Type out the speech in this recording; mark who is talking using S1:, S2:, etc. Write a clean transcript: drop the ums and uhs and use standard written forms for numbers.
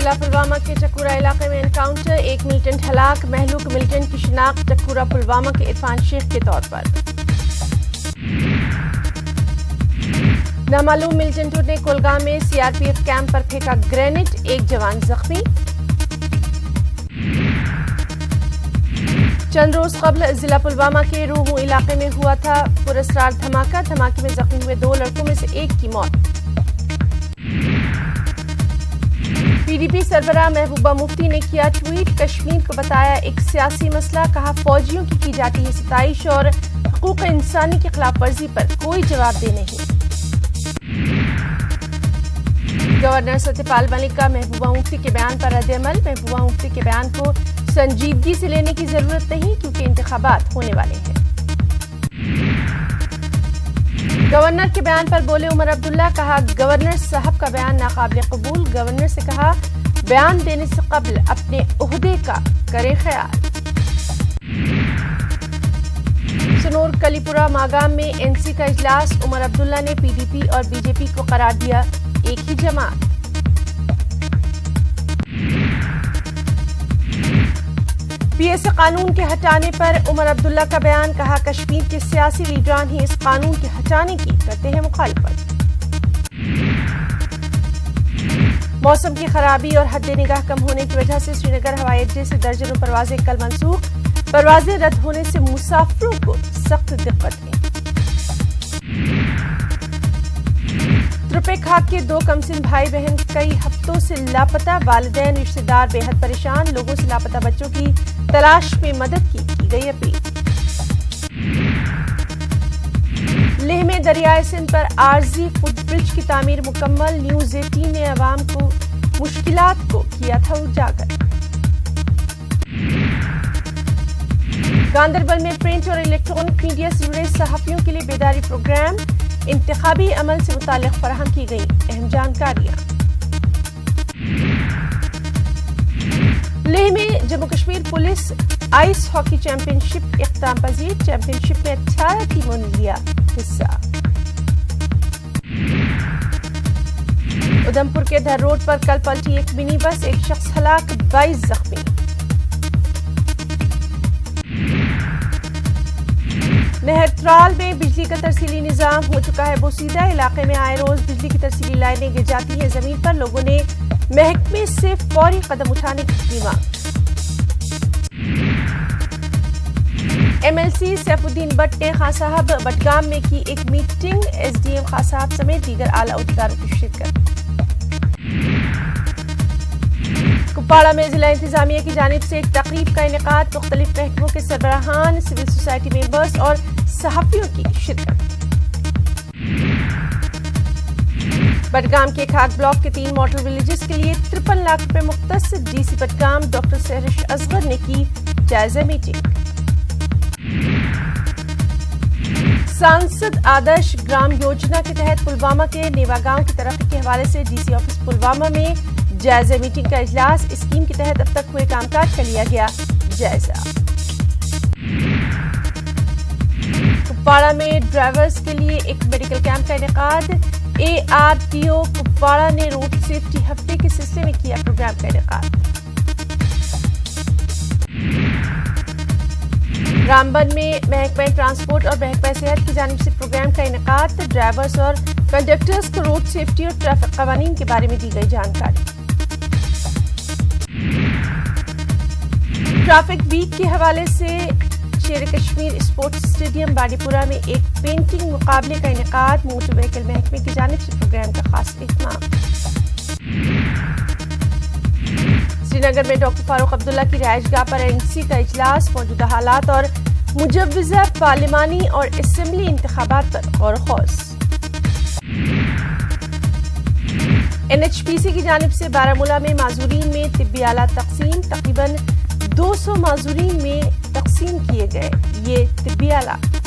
S1: ضلع پلوامہ کے چکورہ علاقے میں انکاؤنٹر، ایک ملیٹنٹ ہلاک، مہلوک ملیٹنٹ کی شناخت چکورہ پلوامہ کے عرفان شیخ کے طور پر۔ نامعلوم ملیٹنٹوں نے کولگام میں C R P F camp پر پھینکا گرینیڈ، ایک جوان زخمی۔ چند روز قبل ضلع پلوامہ کے روہو علاقے میں ہوا تھا پراسرار دھماکہ، دھماکے میں زخمی ہوئے 2 لڑکوں میں سے ایک کی موت۔ پی ڈی پی سربراہ محبوبہ مفتی نے کیا ٹویٹ، کشمیر کو بتایا ایک سیاسی مسئلہ، کہا فوجیوں کی جاتی ہے ستائش اور حقوق انسانی کی خلاف ورزی پر کوئی جواب دہ نہیں۔ گورنر ستیہ پال ملک کا محبوبہ مفتی کے بیان پر رد عمل، محبوبہ مفتی کے بیان کو سنجیدگی سے لینے کی ضرورت نہیں کیونکہ انتخابات ہونے والے ہیں۔ گورنر کے بیان پر بولے عمر عبداللہ، کہا گورنر صاحب کا بیان ناقابل قبول، گورنر سے کہا بیان دینے سے قبل اپنے عہدے کا کرے خیال۔ سنور کلی پورہ ماگام میں این سی کا اجلاس، عمر عبداللہ نے پی ڈی پی اور بی جے پی کو قرار دیا ایک ہی جماعت۔ پی ایس قانون کے ہٹانے پر عمر عبداللہ کا بیان، کہا کشمیر کے سیاسی لیڈران ہی اس قانون کے ہٹانے کی کرتے ہیں مخالفت۔ موسم کی خرابی اور حد نگاہ کم ہونے کی وجہ سے سری نگر ہوائی اڈے سے درجنوں پروازیں کل منسوخ، پروازیں رد ہونے سے مسافروں کو سخت دقتیں۔ ترپے کھاد کے 2 کمسن بھائی بہن کئی ہفتوں سے لاپتہ، والدین رشتہ دار بے حد پریشان، لوگوں سے لاپتہ بچوں کی تلاش میں مدد کی گئی اپیل۔ لیہ میں دریائے سندھ پر عارضی فٹ برج کی تعمیر مکمل، نیوز 18 نے عوام کو مشکلات کو کیا تھا اجاگر۔ گاندربل میں پرنٹ اور الیکٹرانک میڈیا سے جڑے صحافیوں کے لیے بیداری پروگرام، انتخابی عمل سے متعلق فراہم کی گئی اہم جانکاریاں۔ لیہ میں Jammu Kashmir police ice hockey championship اختتام پذیر، چیمپئن شپ میں 18 ٹیموں نے لیا حصہ۔ ادھمپور کے دھر روڈ پر کل پلٹی ایک منی بس، ایک شخص ہلاک، 22 زخمی۔ نہر ترال میں بجلی کا ترسیلی نظام ہو چکا ہے بوسیدہ، علاقے میں آئے روز بجلی کی ترسیلی لائنیں گر جاتی ہیں زمین پر، لوگوں نے محکمے سے فوری قدم اٹھانے کی مانگ۔ M L C Saifuddin Butt نے خان صاحب بٹگام میں کی ایک meeting, S D M Khan صاحب سمیت دیگر اعلی عہدیداروں کی شرکت۔ کپواڑہ میں ضلع انتظامیہ کی جانب سے ایک تقریب کا انعقاد، مختلف محکموں کے سربراہان، سول سوسائٹی ممبرز اور صحافیوں کی شرکت۔ بٹگام کے کھاک بلاک کے 3 ماڈل ولیجز کے لیے 53 لاکھ روپے مختص، D C Budgam doctor Sehrish Asghar نے کی جائزہ میٹنگ۔ سانسد آدرش گرام یوجنا کے تحت پلوامہ کے نیوا گاؤں کی ترقی کے حوالے سے ڈی سی آفس پلوامہ میں جائزہ میٹنگ کا اجلاس، اسکیم کے تحت اب تک ہوئے کام کاج کا لیا گیا جائزہ۔ کپواڑہ میں ڈرائیورز کے لیے ایک میڈیکل کیمپ کا انعقاد، اے آر ٹی او کپواڑہ نے روڈ سیفٹی ہفتے کے سلسلے میں کیا پروگرام کا انعقاد۔ رامبن میں محکمہ ٹرانسپورٹ اور محکمہ صحت کی جانب سے پروگرام کا انعقاد، ڈرائیورز اور کنڈکٹرز کو روڈ سیفٹی اور ٹریفک قوانین کے بارے میں دی گئی جانکاری۔ ٹریفک ویک کے حوالے سے شیر کشمیر اسپورٹس اسٹیڈیم بانڈی پورہ میں ایک پینٹنگ مقابلے کا انعقاد، موٹر وہیکل محکمے کی جانب سے پروگرام کا خاص اہتمام۔ سری نگر میں ڈاکٹر فاروق عبداللہ کی رہائش گاہ پر این سی کا اجلاس، موجودہ حالات اور مجوزہ پارلیمانی اور اسمبلی انتخابات پر غور و خوض۔ این ایچ پی سی کی جانب سے بارہمولہ میں معذورین میں طبی آلات تقسیم، تقریباً 200 معذورین میں تقسیم کیے گئے یہ طبی آلات۔